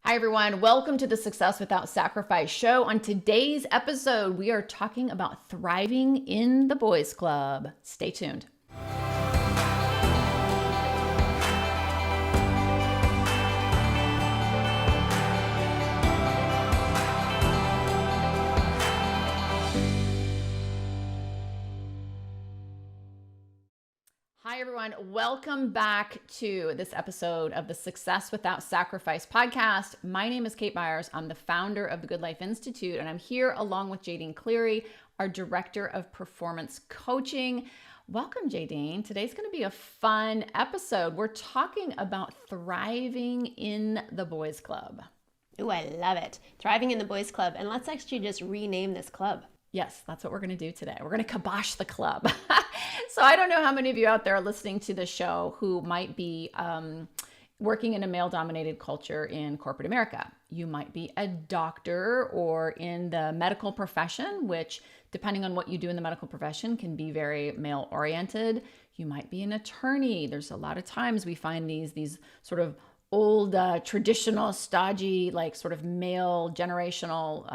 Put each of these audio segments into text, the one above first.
Hi, everyone. Welcome to the Success Without Sacrifice show. On today's episode, we are talking about thriving in the boys' club. Stay tuned. Hi, everyone. Welcome back to this episode of the Success Without Sacrifice podcast. My name is Kate Byers. I'm the founder of the Good Life Institute, and I'm here along with Jadine Cleary, our Director of Performance Coaching. Welcome, Jadine. Today's going to be a fun episode. We're talking about thriving in the boys' club. Ooh, I love it. Thriving in the boys' club. And let's actually just rename this club. Yes, that's what we're going to do today. We're going to kibosh the club. So I don't know how many of you out there are listening to the show who might be working in a male-dominated culture in corporate America. You might be a doctor or in the medical profession, which depending on what you do in the medical profession can be very male-oriented. You might be an attorney. There's a lot of times we find these sort of old, traditional, stodgy, like sort of male generational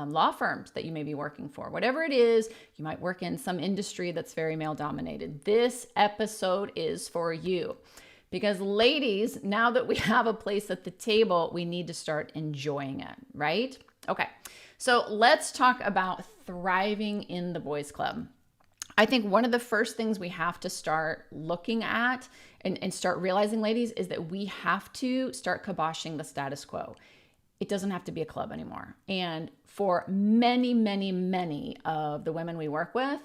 law firms that you may be working for. Whatever it is, you might work in some industry that's very male dominated. This episode is for you because ladies, now that we have a place at the table, we need to start enjoying it, right? Okay, so let's talk about thriving in the boys' club. I think one of the first things we have to start looking at and start realizing, ladies, is that we have to start kiboshing the status quo. It doesn't have to be a club anymore. And for many, many, many of the women we work with,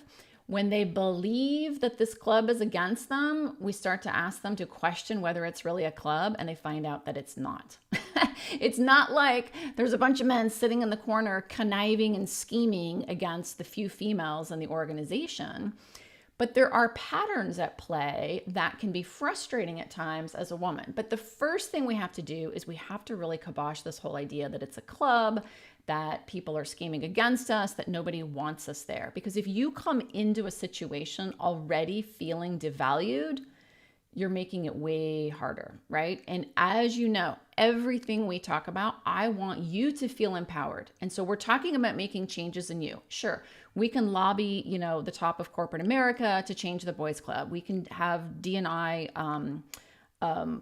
when they believe that this club is against them, we start to ask them to question whether it's really a club, and they find out that it's not. It's not like there's a bunch of men sitting in the corner conniving and scheming against the few females in the organization. But there are patterns at play that can be frustrating at times as a woman. But the first thing we have to do is we have to really kibosh this whole idea that it's a club, that people are scheming against us, that nobody wants us there. Because if you come into a situation already feeling devalued, you're making it way harder, right? And as you know, everything we talk about, I want you to feel empowered. And so we're talking about making changes in you. Sure, we can lobby, the top of corporate America to change the boys' club. We can have D&I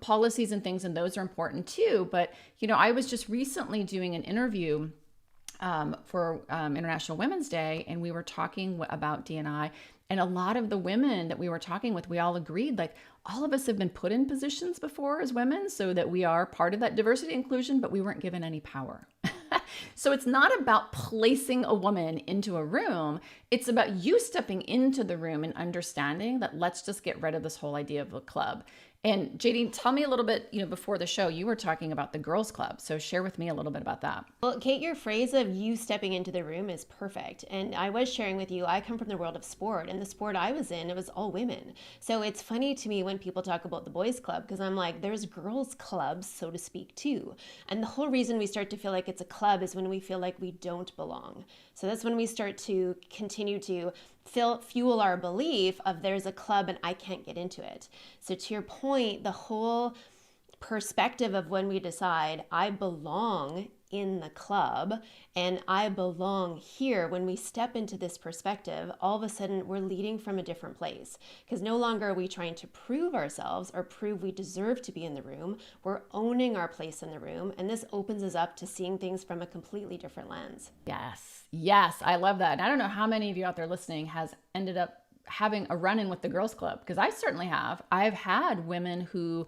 policies and things, and those are important too. But, I was just recently doing an interview for International Women's Day, and we were talking about D&I. And a lot of the women that we were talking with, we all agreed, like all of us have been put in positions before as women so that we are part of that diversity inclusion, but we weren't given any power. So it's not about placing a woman into a room. It's about you stepping into the room and understanding that let's just get rid of this whole idea of a club. And Jadine, tell me a little bit, before the show, you were talking about the girls' club. So share with me a little bit about that. Well, Kate, your phrase of you stepping into the room is perfect. And I was sharing with you, I come from the world of sport, and the sport I was in, it was all women. So it's funny to me when people talk about the boys' club, because I'm like, there's girls' clubs, so to speak, too. And the whole reason we start to feel like it's a club is when we feel like we don't belong. So that's when we start to continue to fuel our belief of there's a club and I can't get into it. So to your point, the whole perspective of when we decide I belong in the club and I belong here, when we step into this perspective, all of a sudden we're leading from a different place, because no longer are we trying to prove ourselves or prove we deserve to be in the room. We're owning our place in the room, and this opens us up to seeing things from a completely different lens. Yes, I love that. And I don't know how many of you out there listening has ended up having a run-in with the girls' club, because I certainly have. I've had women who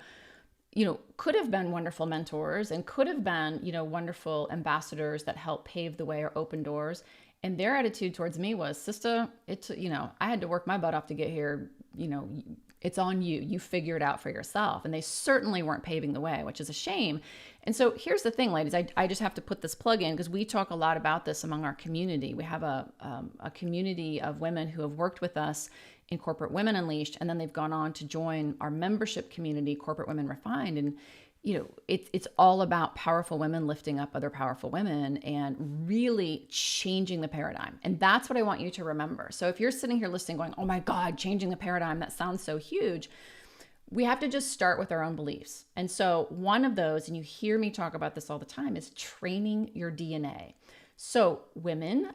could have been wonderful mentors and could have been, wonderful ambassadors that help pave the way or open doors. And their attitude towards me was, sister, it's, I had to work my butt off to get here. It's on you. You figure it out for yourself. And they certainly weren't paving the way, which is a shame. And so here's the thing, ladies, I just have to put this plug in because we talk a lot about this among our community. We have a community of women who have worked with us in Corporate Women Unleashed, and then they've gone on to join our membership community, Corporate Women Refined. And it's all about powerful women lifting up other powerful women and really changing the paradigm. And that's what I want you to remember. So if you're sitting here listening going, oh my God, changing the paradigm, that sounds so huge. we have to just start with our own beliefs. And so one of those, and you hear me talk about this all the time, is training your DNA. So women,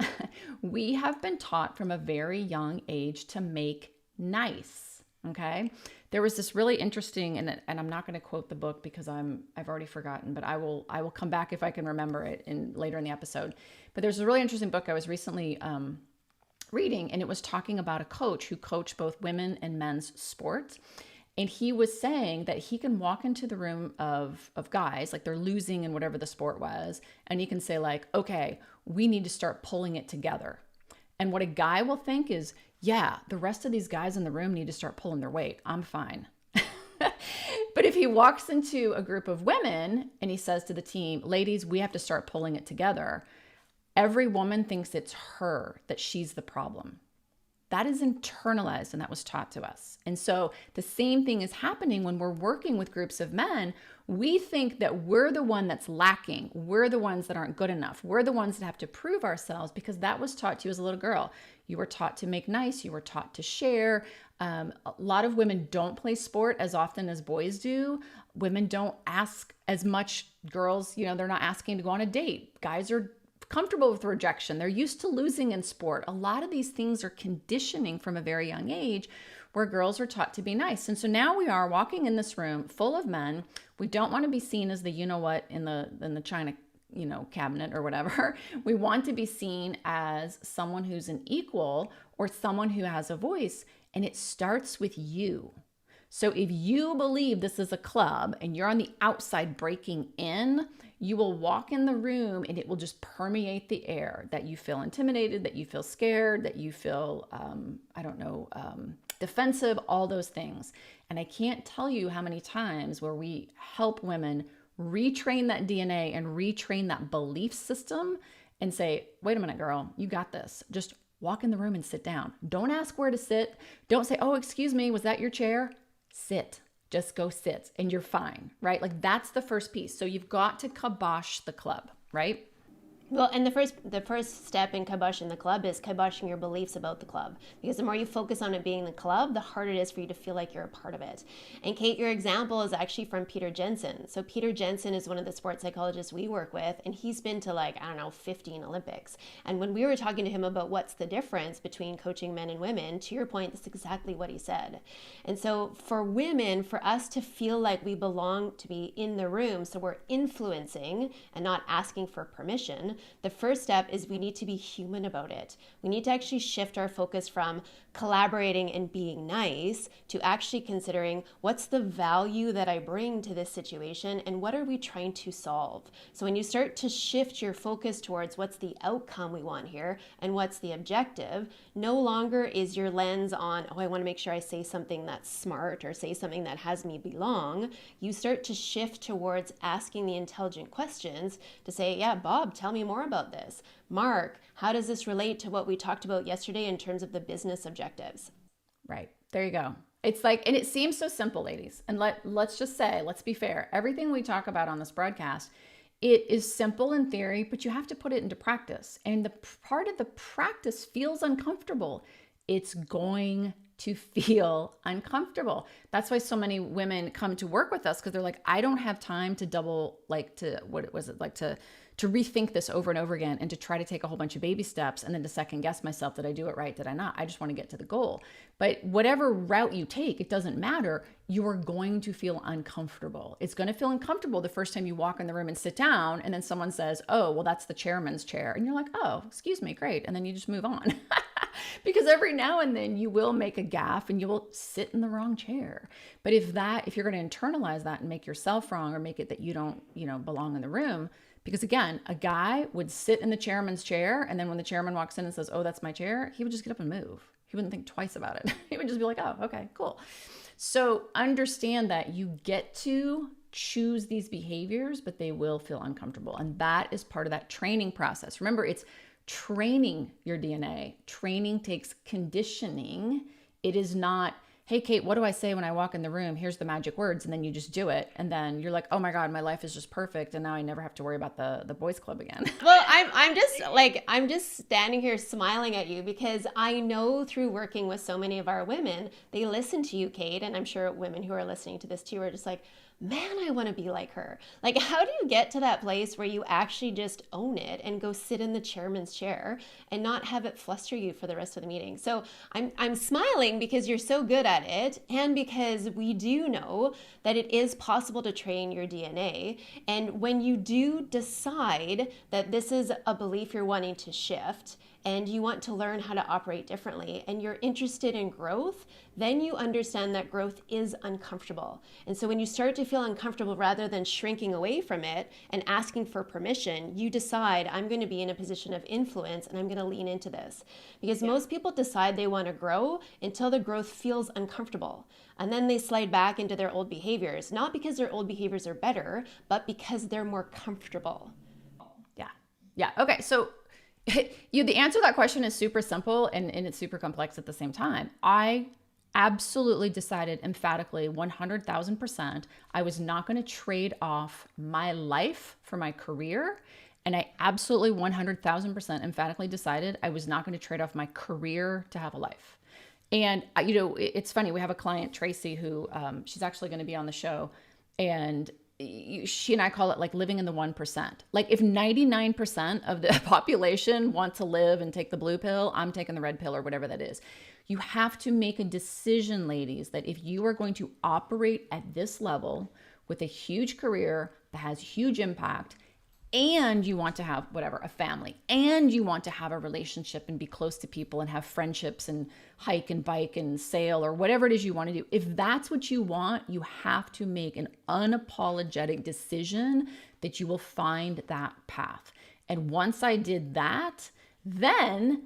we have been taught from a very young age to make nice. Okay. There was this really interesting, and I'm not going to quote the book because I've already forgotten, but I will come back if I can remember it later in the episode. But there's a really interesting book I was recently reading, and it was talking about a coach who coached both women and men's sports. And he was saying that he can walk into the room of guys, like they're losing in whatever the sport was, and he can say like, okay, we need to start pulling it together. And what a guy will think is, yeah, the rest of these guys in the room need to start pulling their weight. I'm fine. But if he walks into a group of women and he says to the team, ladies, we have to start pulling it together, every woman thinks it's her, that she's the problem. That is internalized, and that was taught to us. And so the same thing is happening when we're working with groups of men. We think that we're the one that's lacking. We're the ones that aren't good enough. We're the ones that have to prove ourselves, because that was taught to you as a little girl. You were taught to make nice. You were taught to share. A lot of women don't play sport as often as boys do. Women don't ask as much. Girls, they're not asking to go on a date. Guys are comfortable with rejection. They're used to losing in sport. A lot of these things are conditioning from a very young age, where girls are taught to be nice. And so now we are walking in this room full of men. We don't want to be seen as the what in the china cabinet or whatever. We want to be seen as someone who's an equal or someone who has a voice. And it starts with you. So if you believe this is a club and you're on the outside breaking in, you will walk in the room and it will just permeate the air, that you feel intimidated, that you feel scared, that you feel, defensive, all those things. And I can't tell you how many times where we help women retrain that DNA and retrain that belief system and say, wait a minute, girl, you got this. Just walk in the room and sit down. Don't ask where to sit. Don't say, oh, excuse me, was that your chair? Sit. Just go sit and you're fine, right? Like that's the first piece. So you've got to kibosh the club, right? Well, and the first step in kiboshing the club is kiboshing your beliefs about the club. Because the more you focus on it being the club, the harder it is for you to feel like you're a part of it. And Kate, your example is actually from Peter Jensen. So Peter Jensen is one of the sports psychologists we work with, and he's been to 15 Olympics. And when we were talking to him about what's the difference between coaching men and women, to your point, that's exactly what he said. And so for women, for us to feel like we belong to be in the room, so we're influencing and not asking for permission, the first step is we need to be human about it. We need to actually shift our focus from collaborating and being nice to actually considering what's the value that I bring to this situation and what are we trying to solve. So when you start to shift your focus towards what's the outcome we want here and what's the objective, no longer is your lens on, oh, I want to make sure I say something that's smart or say something that has me belong. You start to shift towards asking the intelligent questions to say, yeah, Bob, tell me more about this. Mark, how does this relate to what we talked about yesterday in terms of the business objectives? Right. There you go. It's like, and it seems so simple, ladies. And let's just say, let's be fair. Everything we talk about on this broadcast, it is simple in theory, but you have to put it into practice. And the part of the practice feels uncomfortable. It's going to feel uncomfortable. That's why so many women come to work with us, because they're like, I don't have time to to rethink this over and over again and to try to take a whole bunch of baby steps and then to second guess myself. Did I do it right? Did I not? I just want to get to the goal. But whatever route you take, it doesn't matter. You are going to feel uncomfortable. It's going to feel uncomfortable the first time you walk in the room and sit down and then someone says, oh, well, that's the chairman's chair. And you're like, oh, excuse me, great. And then you just move on. Because every now and then you will make a gaffe and you will sit in the wrong chair. But if you're going to internalize that and make yourself wrong or make it that you don't, belong in the room, because again, a guy would sit in the chairman's chair, and then when the chairman walks in and says, oh, that's my chair, he would just get up and move. He wouldn't think twice about it. He would just be like, oh, okay, cool. So understand that you get to choose these behaviors, but they will feel uncomfortable. And that is part of that training process. Remember, it's training your DNA. Training takes conditioning. It is not hey, Kate, what do I say when I walk in the room? Here's the magic words. And then you just do it. And then you're like, oh my God, my life is just perfect. And now I never have to worry about the boys club again. Well, I'm just standing here smiling at you because I know through working with so many of our women, they listen to you, Kate, and I'm sure women who are listening to this too are just like, man, I want to be like her. Like, how do you get to that place where you actually just own it and go sit in the chairman's chair and not have it fluster you for the rest of the meeting? So I'm smiling because you're so good at it, and because we do know that it is possible to train your DNA. And when you do decide that this is a belief you're wanting to shift, and you want to learn how to operate differently, and you're interested in growth, then you understand that growth is uncomfortable. And so when you start to feel uncomfortable, rather than shrinking away from it and asking for permission, you decide, I'm going to be in a position of influence and I'm going to lean into this. Because most people decide they want to grow until the growth feels uncomfortable. And then they slide back into their old behaviors, not because their old behaviors are better, but because they're more comfortable. Yeah. Okay. So the answer to that question is super simple and it's super complex at the same time. I absolutely decided emphatically 100,000% I was not going to trade off my life for my career. And I absolutely 100,000% emphatically decided I was not going to trade off my career to have a life. And, it's funny. We have a client, Tracy, who she's actually going to be on the show. And she and I call it like living in the 1%. Like if 99% of the population want to live and take the blue pill, I'm taking the red pill or whatever that is. You have to make a decision, ladies, that if you are going to operate at this level with a huge career that has huge impact, and you want to have a family, and you want to have a relationship and be close to people and have friendships and hike and bike and sail or whatever it is you want to do. If that's what you want, you have to make an unapologetic decision that you will find that path. And once I did that, then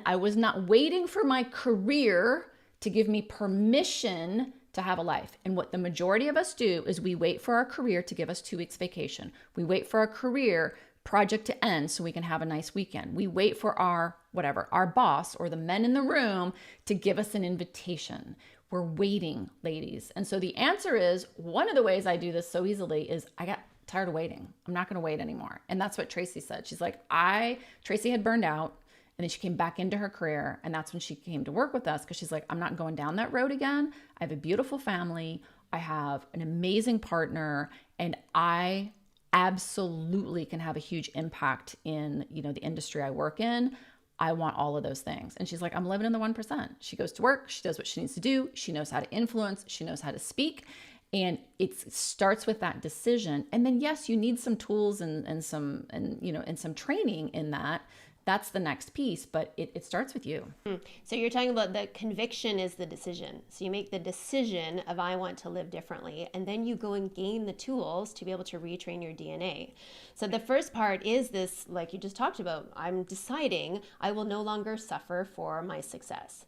I was not waiting for my career to give me permission to have a life. And what the majority of us do is we wait for our career to give us 2 weeks vacation. We wait for our career project to end so we can have a nice weekend. We wait for our boss or the men in the room to give us an invitation. We're waiting, ladies. And so the answer is, one of the ways I do this so easily is I got tired of waiting. I'm not going to wait anymore. And that's what Tracy said. She's like, Tracy had burned out. And then she came back into her career. And that's when she came to work with us, because she's like, I'm not going down that road again. I have a beautiful family. I have an amazing partner. And I absolutely can have a huge impact in, the industry I work in. I want all of those things. And she's like, I'm living in the 1%. She goes to work. She does what she needs to do. She knows how to influence. She knows how to speak. And it starts with that decision. And then, yes, you need some tools and some training in that. That's the next piece, but it starts with you. So you're talking about the conviction is the decision. So you make the decision of I want to live differently, and then you go and gain the tools to be able to retrain your DNA. So the first part is this, like you just talked about, I'm deciding I will no longer suffer for my success.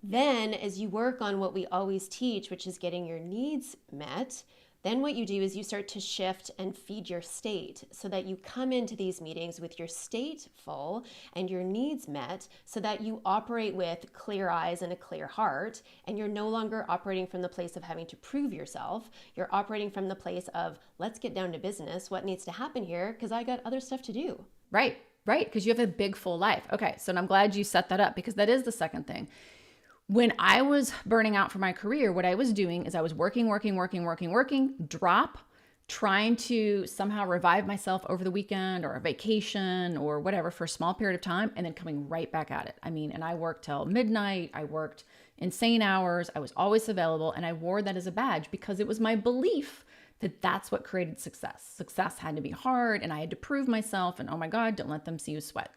Then as you work on what we always teach, which is getting your needs met, then what you do is you start to shift and feed your state so that you come into these meetings with your state full and your needs met, so that you operate with clear eyes and a clear heart, and you're no longer operating from the place of having to prove yourself. You're operating from the place of, let's get down to business. What needs to happen here? Because I got other stuff to do. Right. Because you have a big full life. Okay. So I'm glad you set that up, because that is the second thing. When I was burning out for my career, what I was doing is I was working, drop, trying to somehow revive myself over the weekend or a vacation or whatever for a small period of time, and then coming right back at it. And I worked till midnight. I worked insane hours. I was always available, and I wore that as a badge because it was my belief that that's what created success. Success had to be hard, and I had to prove myself, and oh my God, don't let them see you sweat.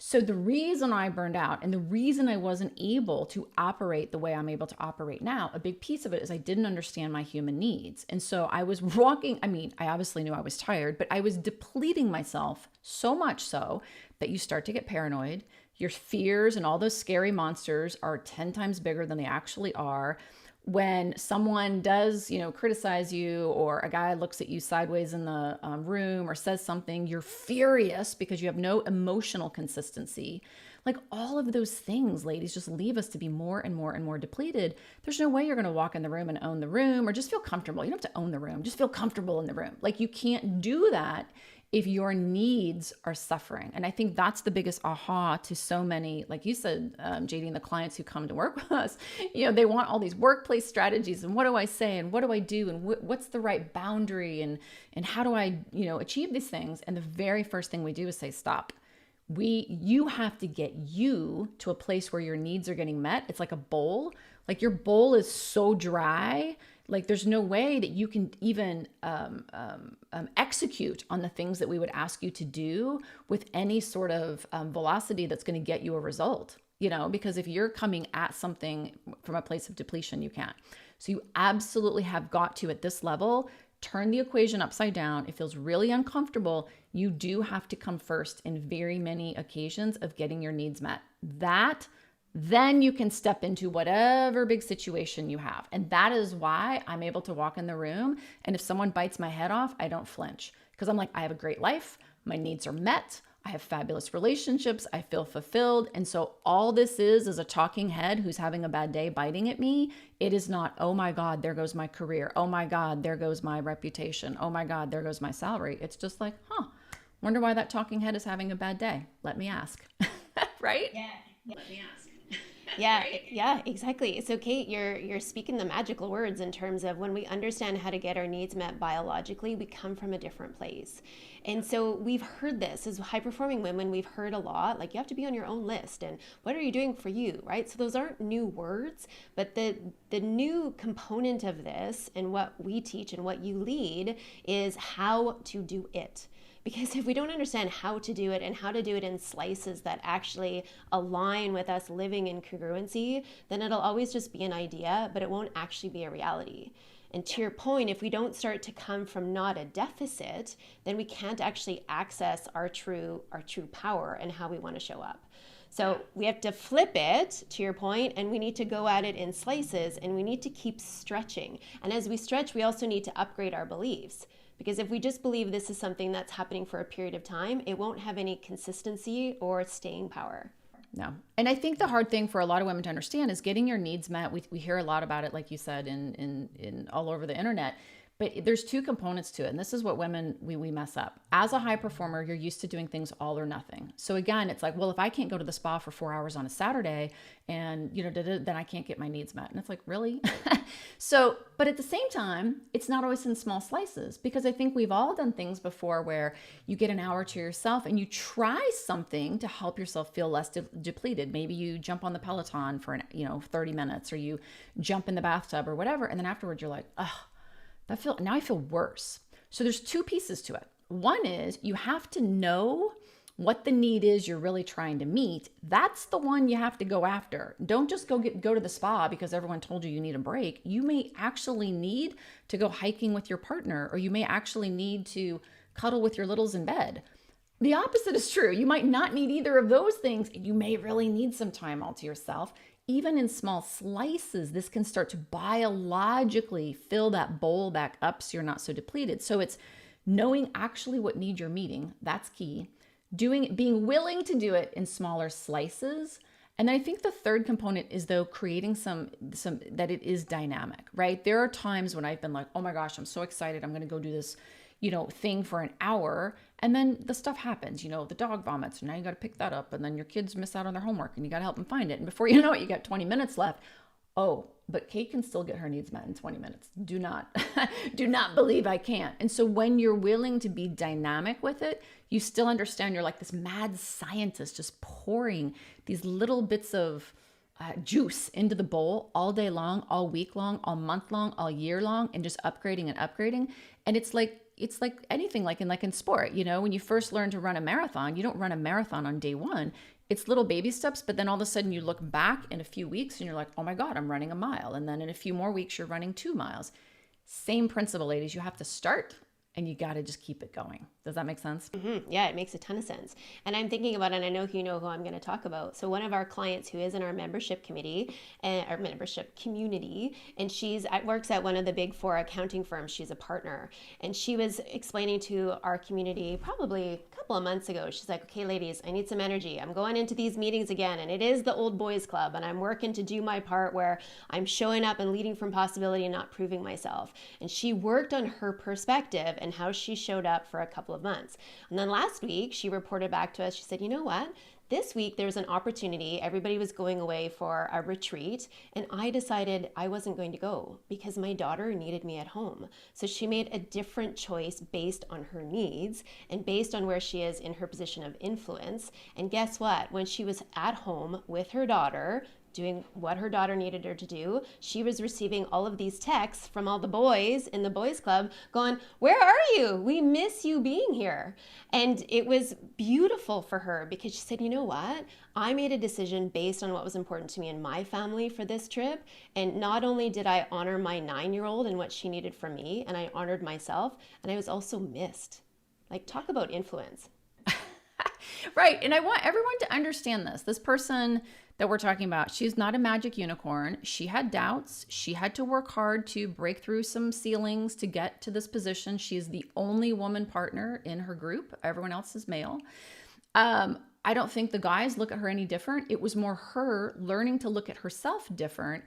So the reason I burned out and the reason I wasn't able to operate the way I'm able to operate now, a big piece of it is I didn't understand my human needs. And so I was I obviously knew I was tired, but I was depleting myself so much so that you start to get paranoid. Your fears and all those scary monsters are 10 times bigger than they actually are. When someone does, criticize you, or a guy looks at you sideways in the room or says something, you're furious because you have no emotional consistency. Like all of those things, ladies, just leave us to be more and more and more depleted. There's no way you're going to walk in the room and own the room or just feel comfortable. You don't have to own the room, just feel comfortable in the room. Like you can't do that if your needs are suffering. And I think that's the biggest aha to so many, like you said, JD, and the clients who come to work with us, they want all these workplace strategies and what do I say and what do I do and what's the right boundary and how do I, achieve these things? And the very first thing we do is say, stop. You have to get you to a place where your needs are getting met. It's like a bowl. Like your bowl is so dry. Like there's no way that you can even execute on the things that we would ask you to do with any sort of velocity that's going to get you a result, because if you're coming at something from a place of depletion, you can't. So you absolutely have got to, at this level, turn the equation upside down. It feels really uncomfortable. You do have to come first in very many occasions of getting your needs met. Then you can step into whatever big situation you have. And that is why I'm able to walk in the room. And if someone bites my head off, I don't flinch because I'm like, I have a great life. My needs are met. I have fabulous relationships. I feel fulfilled. And so all this is a talking head who's having a bad day biting at me. It is not, oh my God, there goes my career. Oh my God, there goes my reputation. Oh my God, there goes my salary. It's just like, wonder why that talking head is having a bad day. Let me ask. Right? Yeah. Let me ask. Yeah, Right? yeah, exactly. So Kate, you're speaking the magical words in terms of when we understand how to get our needs met biologically, we come from a different place. And so we've heard this as high performing women, we've heard a lot, like you have to be on your own list and what are you doing for you, right? So those aren't new words, but the new component of this and what we teach and what you lead is how to do it. Because if we don't understand how to do it and how to do it in slices that actually align with us living in congruency, then it'll always just be an idea, but it won't actually be a reality. And to your point, if we don't start to come from not a deficit, then we can't actually access our true power and how we want to show up. So we have to flip it, to your point, and we need to go at it in slices, and we need to keep stretching. And as we stretch, we also need to upgrade our beliefs. Because if we just believe this is something that's happening for a period of time, it won't have any consistency or staying power. No. And I think the hard thing for a lot of women to understand is getting your needs met. We hear a lot about it, like you said, in all over the internet. But there's two components to it. And this is what women, we mess up. As a high performer, you're used to doing things all or nothing. So again, it's like, well, if I can't go to the spa for 4 hours on a Saturday and, then I can't get my needs met. And it's like, really? But at the same time, it's not always in small slices because I think we've all done things before where you get an hour to yourself and you try something to help yourself feel less depleted. Maybe you jump on the Peloton for 30 minutes or you jump in the bathtub or whatever. And then afterwards you're like, now I feel worse. So there's two pieces to it. One is you have to know what the need is you're really trying to meet. That's the one you have to go after. Don't just go to the spa because everyone told you need a break. You may actually need to go hiking with your partner, or you may actually need to cuddle with your littles in bed. The opposite is true. You might not need either of those things. You may really need some time all to yourself. Even in small slices, this can start to biologically fill that bowl back up so you're not so depleted. So it's knowing actually what need you're meeting. That's key. Being willing to do it in smaller slices. And then I think the third component is though creating some that it is dynamic, right? There are times when I've been like, oh my gosh, I'm so excited. I'm going to go do this, thing for an hour. And then the stuff happens, the dog vomits and now you got to pick that up. And then your kids miss out on their homework and you got to help them find it. And before you know it, you got 20 minutes left. Oh, but Kate can still get her needs met in 20 minutes. Do not believe I can't. And so when you're willing to be dynamic with it, you still understand you're like this mad scientist just pouring these little bits of juice into the bowl all day long, all week long, all month long, all year long, and just upgrading and upgrading. And it's like anything, like in sport, when you first learn to run a marathon, you don't run a marathon on day one. It's little baby steps, but then all of a sudden you look back in a few weeks and you're like, oh my God, I'm running a mile. And then in a few more weeks, you're running 2 miles. Same principle, ladies. You have to start and you got to just keep it going. Does that make sense? Yeah, it makes a ton of sense. And I'm thinking about, and I know you know who I'm going to talk about. So one of our clients who is in our membership committee, our membership community, and works at one of the big four accounting firms. She's a partner, and she was explaining to our community probably a couple of months ago. She's like, "Okay, ladies, I need some energy. I'm going into these meetings again, and it is the old boys club, and I'm working to do my part where I'm showing up and leading from possibility and not proving myself." And she worked on her perspective and how she showed up for a couple of months. And then last week, she reported back to us. She said, "You know what? This week there was an opportunity. Everybody was going away for a retreat, and I decided I wasn't going to go because my daughter needed me at home." So she made a different choice based on her needs and based on where she is in her position of influence. And guess what? When she was at home with her daughter, doing what her daughter needed her to do, she was receiving all of these texts from all the boys in the boys club going, "Where are you? We miss you being here." And it was beautiful for her because she said, "You know what? I made a decision based on what was important to me and my family for this trip. And not only did I honor my 9-year-old and what she needed from me, and I honored myself, and I was also missed." Like, talk about influence. Right. And I want everyone to understand this. This person that we're talking about, she's not a magic unicorn. She had doubts. She had to work hard to break through some ceilings to get to this position. She's the only woman partner in her group. Everyone else is male. I don't think the guys look at her any different. It was more her learning to look at herself different.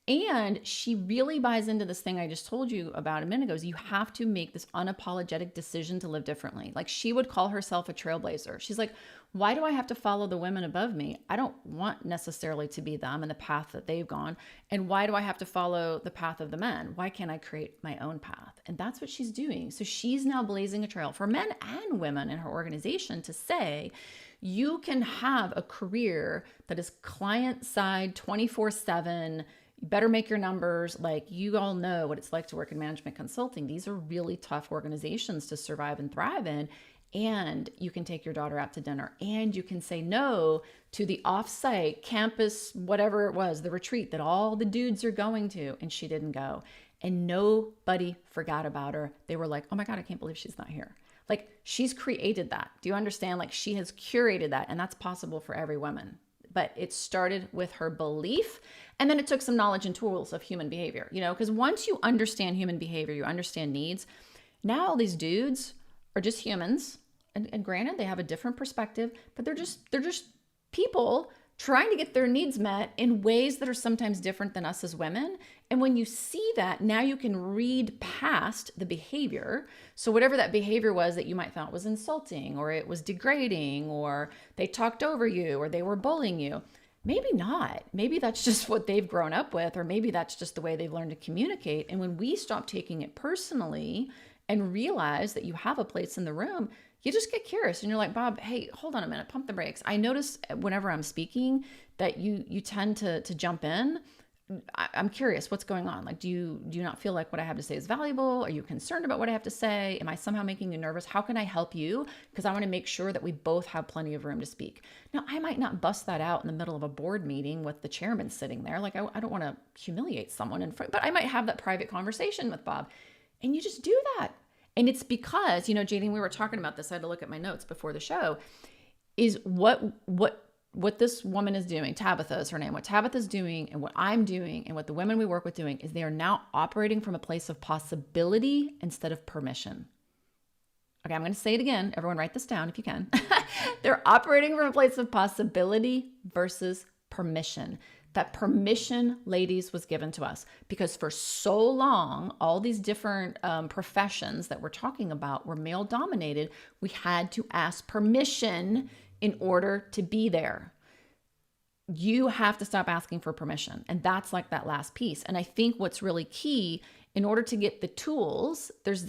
And she really buys into this thing I just told you about a minute ago, is you have to make this unapologetic decision to live differently. Like, she would call herself a trailblazer. She's like, why do I have to follow the women above me? I don't want necessarily to be them and the path that they've gone. And why do I have to follow the path of the men? Why can't I create my own path? And that's what she's doing. So she's now blazing a trail for men and women in her organization to say, you can have a career that is client side 24/7. You better make your numbers. Like, you all know what it's like to work in management consulting. These are really tough organizations to survive and thrive in. And you can take your daughter out to dinner, and you can say no to the offsite campus, whatever it was, the retreat that all the dudes are going to. And she didn't go. And nobody forgot about her. They were like, oh my God, I can't believe she's not here. Like, she's created that. Do you understand? Like, she has curated that, and that's possible for every woman. But it started with her belief, and then it took some knowledge and tools of human behavior, because once you understand human behavior, you understand needs. Now all these dudes are just humans, and granted, they have a different perspective, but they're just people trying to get their needs met in ways that are sometimes different than us as women. And when you see that, now you can read past the behavior. So whatever that behavior was that you might thought was insulting, or it was degrading, or they talked over you, or they were bullying you, maybe not. Maybe that's just what they've grown up with, or maybe that's just the way they've learned to communicate. And when we stop taking it personally and realize that you have a place in the room, you just get curious and you're like, Bob, hey, hold on a minute, pump the brakes. I notice whenever I'm speaking that you tend to jump in. I'm curious, what's going on? Like, do you not feel like what I have to say is valuable? Are you concerned about what I have to say? Am I somehow making you nervous? How can I help you? Because I want to make sure that we both have plenty of room to speak. Now, I might not bust that out in the middle of a board meeting with the chairman sitting there. Like, I don't want to humiliate someone in front, but I might have that private conversation with Bob. And you just do that. And it's because, Jadine, we were talking about this. I had to look at my notes before the show, is what this woman is doing. Tabitha is her name. What Tabitha's doing and what I'm doing and what the women we work with doing is they are now operating from a place of possibility instead of permission. Okay, I'm going to say it again. Everyone write this down if you can. They're operating from a place of possibility versus permission. That permission, ladies, was given to us because for so long, all these different professions that we're talking about were male dominated. We had to ask permission in order to be there. You have to stop asking for permission. And that's like that last piece. And I think what's really key in order to get the tools, there's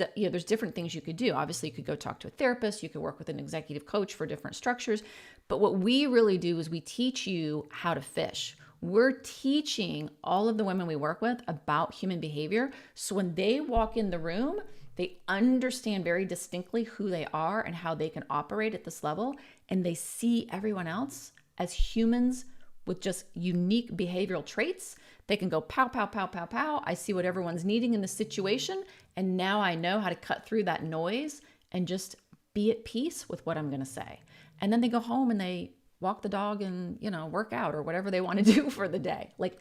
different things you could do. Obviously, you could go talk to a therapist. You could work with an executive coach for different structures. But what we really do is we teach you how to fish. We're teaching all of the women we work with about human behavior. So when they walk in the room, they understand very distinctly who they are and how they can operate at this level. And they see everyone else as humans with just unique behavioral traits. They can go pow, pow, pow, pow, pow. I see what everyone's needing in the situation. And now I know how to cut through that noise and just be at peace with what I'm going to say. And then they go home and they walk the dog and, work out or whatever they want to do for the day. Like,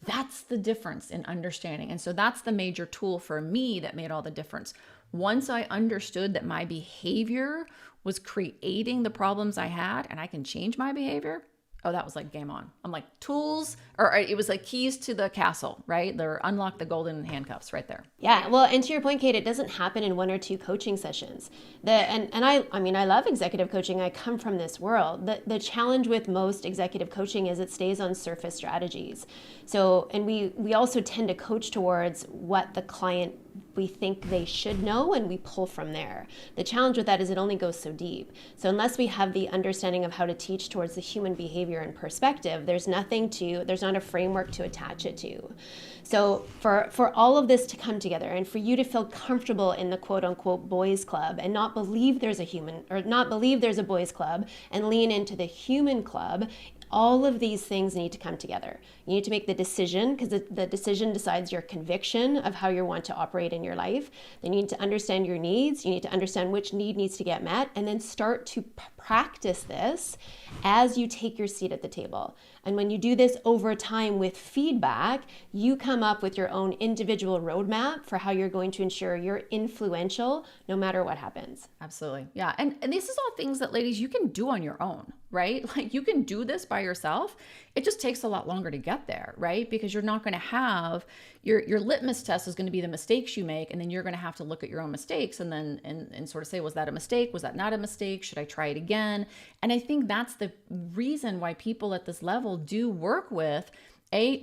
that's the difference in understanding. And so that's the major tool for me that made all the difference. Once I understood that my behavior was creating the problems I had and I can change my behavior, oh, that was like game on. I'm like tools, or it was like keys to the castle, right? They're unlock the golden handcuffs right there. Yeah, well, and to your point, Kate, it doesn't happen in one or two coaching sessions. I love executive coaching. I come from this world. The challenge with most executive coaching is it stays on surface strategies. So, and we also tend to coach towards what the client we think they should know, and we pull from there. The challenge with that is it only goes so deep. So unless we have the understanding of how to teach towards the human behavior and perspective, there's not a framework to attach it to. So for all of this to come together and for you to feel comfortable in the quote unquote boys club and not believe there's a boys club and lean into the human club, all of these things need to come together. You need to make the decision, because the decision decides your conviction of how you want to operate in your life. Then you need to understand your needs. You need to understand which need needs to get met, and then start to practice this as you take your seat at the table. And when you do this over time with feedback, you come up with your own individual roadmap for how you're going to ensure you're influential no matter what happens. Absolutely. Yeah. And this is all things that, ladies, you can do on your own, right? Like, you can do this by yourself. It just takes a lot longer to get there, right? Because you're not going to have your litmus test is going to be the mistakes you make. And then you're going to have to look at your own mistakes and then and sort of say, was that a mistake? Was that not a mistake? Should I try it again? And I think that's the reason why people at this level do work with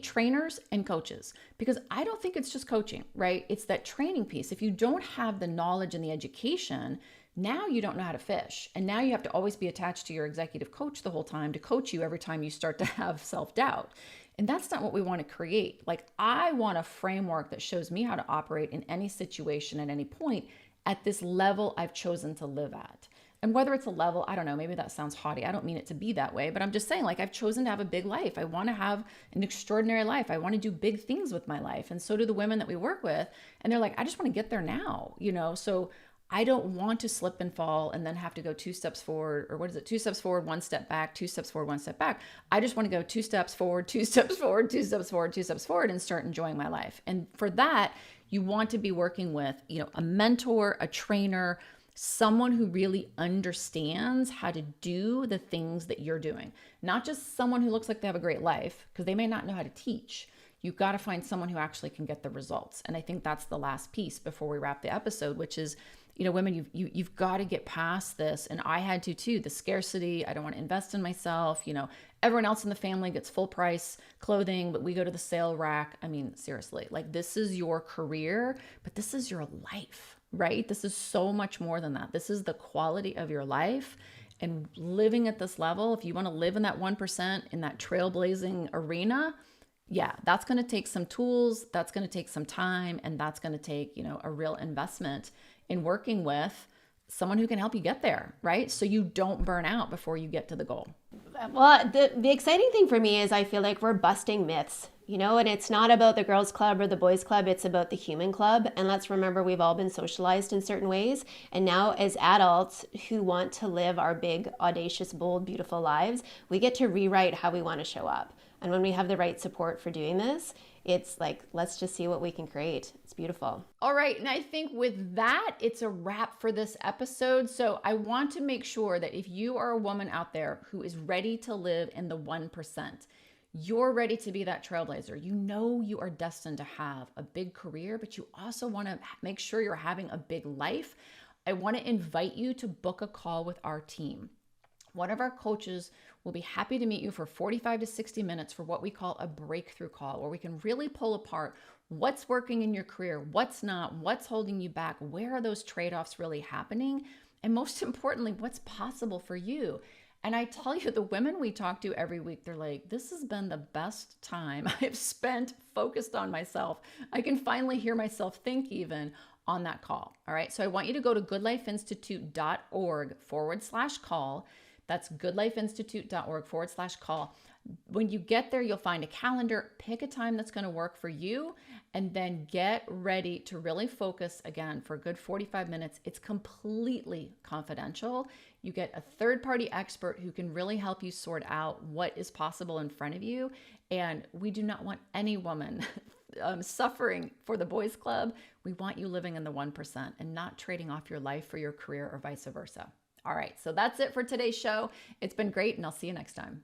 trainers and coaches, because I don't think it's just coaching, right? It's that training piece. If you don't have the knowledge and the education, now you don't know how to fish. And now you have to always be attached to your executive coach the whole time to coach you every time you start to have self-doubt. And that's not what we want to create. Like, I want a framework that shows me how to operate in any situation at any point at this level I've chosen to live at. And whether it's a level, I don't know, maybe that sounds haughty. I don't mean it to be that way, but I'm just saying, like, I've chosen to have a big life. I want to have an extraordinary life. I want to do big things with my life. And so do the women that we work with. And they're like, I just want to get there now, So I don't want to slip and fall and then have to go 2 steps forward, or what is it? 2 steps forward, 1 step back, 2 steps forward, 1 step back. I just want to go 2 steps forward, 2 steps forward, 2 steps forward, 2 steps forward, and start enjoying my life. And for that, you want to be working with, a mentor, a trainer, someone who really understands how to do the things that you're doing. Not just someone who looks like they have a great life, because they may not know how to teach. You've got to find someone who actually can get the results. And I think that's the last piece before we wrap the episode, which is, women, you've got to get past this. And I had to too, the scarcity. I don't want to invest in myself. Everyone else in the family gets full price clothing, but we go to the sale rack. I mean, seriously, like, this is your career, but this is your life, right? This is so much more than that. This is the quality of your life. And living at this level, if you want to live in that 1%, in that trailblazing arena, yeah, that's going to take some tools, that's going to take some time, and that's going to take, a real investment in working with someone who can help you get there, right? So you don't burn out before you get to the goal. Well, the exciting thing for me is I feel like we're busting myths, and it's not about the girls club or the boys club, it's about the human club. And let's remember, we've all been socialized in certain ways. And now as adults who want to live our big, audacious, bold, beautiful lives, we get to rewrite how we want to show up. And when we have the right support for doing this, it's like, let's just see what we can create. It's beautiful. All right. And I think with that, it's a wrap for this episode. So I want to make sure that if you are a woman out there who is ready to live in the 1%, you're ready to be that trailblazer. You are destined to have a big career, but you also want to make sure you're having a big life. I want to invite you to book a call with our team. One of our coaches will be happy to meet you for 45 to 60 minutes for what we call a breakthrough call, where we can really pull apart what's working in your career, what's not, what's holding you back, where are those trade-offs really happening, and most importantly, what's possible for you. And I tell you, the women we talk to every week, they're like, this has been the best time I've spent focused on myself. I can finally hear myself think even on that call. All right. So I want you to go to goodlifeinstitute.org/call. That's goodlifeinstitute.org/call. When you get there, you'll find a calendar, pick a time that's going to work for you, and then get ready to really focus again for a good 45 minutes. It's completely confidential. You get a third-party expert who can really help you sort out what is possible in front of you. And we do not want any woman suffering for the boys club. We want you living in the 1% and not trading off your life for your career or vice versa. All right, so that's it for today's show. It's been great, and I'll see you next time.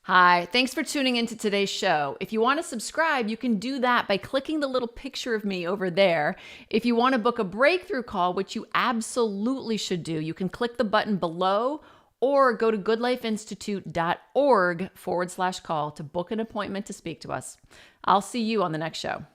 Hi, thanks for tuning into today's show. If you want to subscribe, you can do that by clicking the little picture of me over there. If you want to book a breakthrough call, which you absolutely should do, you can click the button below or go to goodlifeinstitute.org/call to book an appointment to speak to us. I'll see you on the next show.